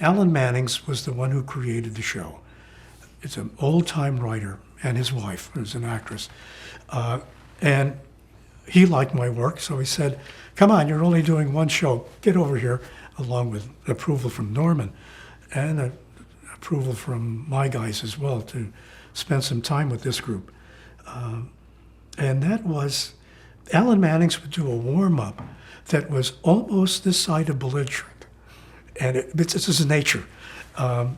Alan Mannings was the one who created the show. It's an old-time writer, and his wife, who's an actress. And he liked my work, so he said, come on, you're only doing one show. Get over here, along with approval from Norman and approval from my guys as well, to spend some time with this group. And that was, Alan Mannings would do a warm-up that was almost this side of belligerent. And it's his nature. And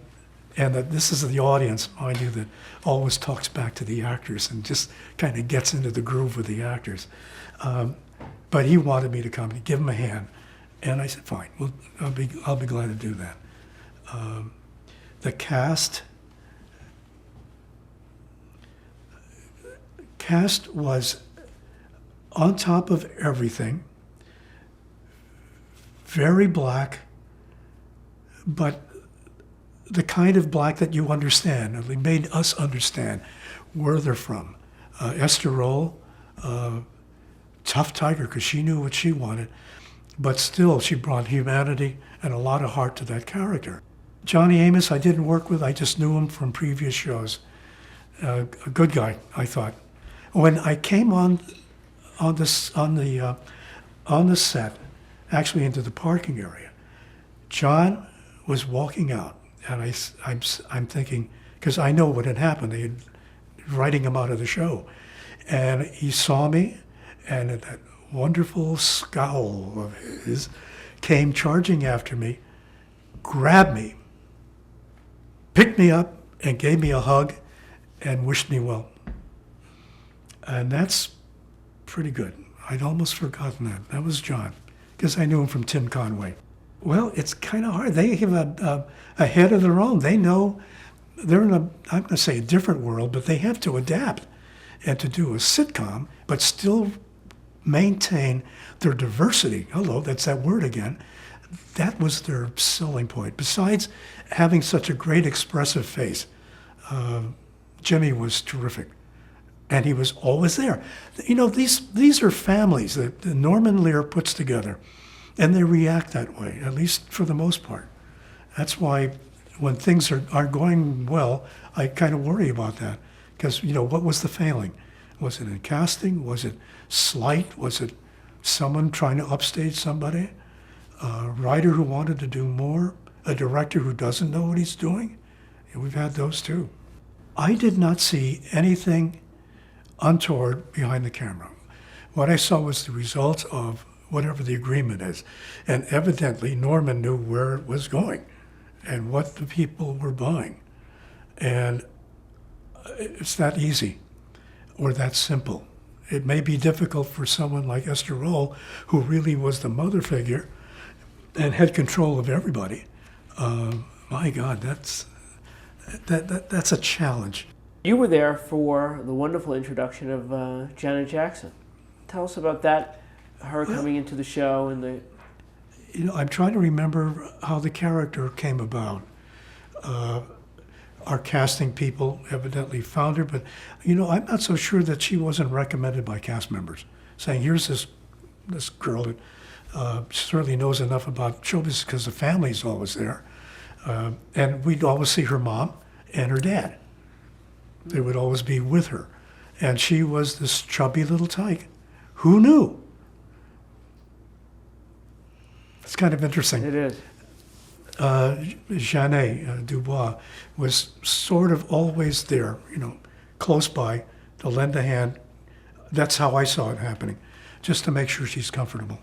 that this is the audience, mind you, that always talks back to the actors and just kind of gets into the groove with the actors. But he wanted me to come and give him a hand. And I said, fine, well, I'll be glad to do that. The cast was on top of everything, very black, but the kind of black that you understand, or they made us understand where they're from. Esther Roll, tough tiger, because she knew what she wanted, but still she brought humanity and a lot of heart to that character. Johnny Amos I didn't work with, I just knew him from previous shows. A good guy, I thought. When I came on the set, actually into the parking area, John was walking out, and I'm thinking, because I know what had happened, they had writing him out of the show, and he saw me, and that wonderful scowl of his came charging after me, grabbed me, picked me up, and gave me a hug, and wished me well. And that's pretty good. I'd almost forgotten that. That was John, because I knew him from Tim Conway. Well, it's kind of hard. They have a head of their own. They know they're in I'm going to say a different world, but they have to adapt and to do a sitcom, but still maintain their diversity. Hello, that's that word again. That was their selling point. Besides having such a great expressive face, Jimmy was terrific. And he was always there. You know, these are families that Norman Lear puts together, and they react that way, at least for the most part. That's why when things are going well, I kind of worry about that. Because, you know, what was the failing? Was it in casting? Was it slight? Was it someone trying to upstage somebody? A writer who wanted to do more? A director who doesn't know what he's doing? And we've had those too. I did not see anything untoward behind the camera. What I saw was the results of whatever the agreement is. And evidently Norman knew where it was going and what the people were buying. And it's that easy or that simple. It may be difficult for someone like Esther Roll, who really was the mother figure and had control of everybody. My God, that's a challenge. You were there for the wonderful introduction of Janet Jackson. Tell us about that, her coming into the show and the... You know, I'm trying to remember how the character came about. Our casting people evidently found her, but, you know, I'm not so sure that she wasn't recommended by cast members, saying, here's this girl that certainly knows enough about showbiz because the family's always there. And we'd always see her mom and her dad. They would always be with her. And she was this chubby little tyke. Who knew? It's kind of interesting. It is. Jeanette Dubois was sort of always there, you know, close by to lend a hand. That's how I saw it happening, just to make sure she's comfortable.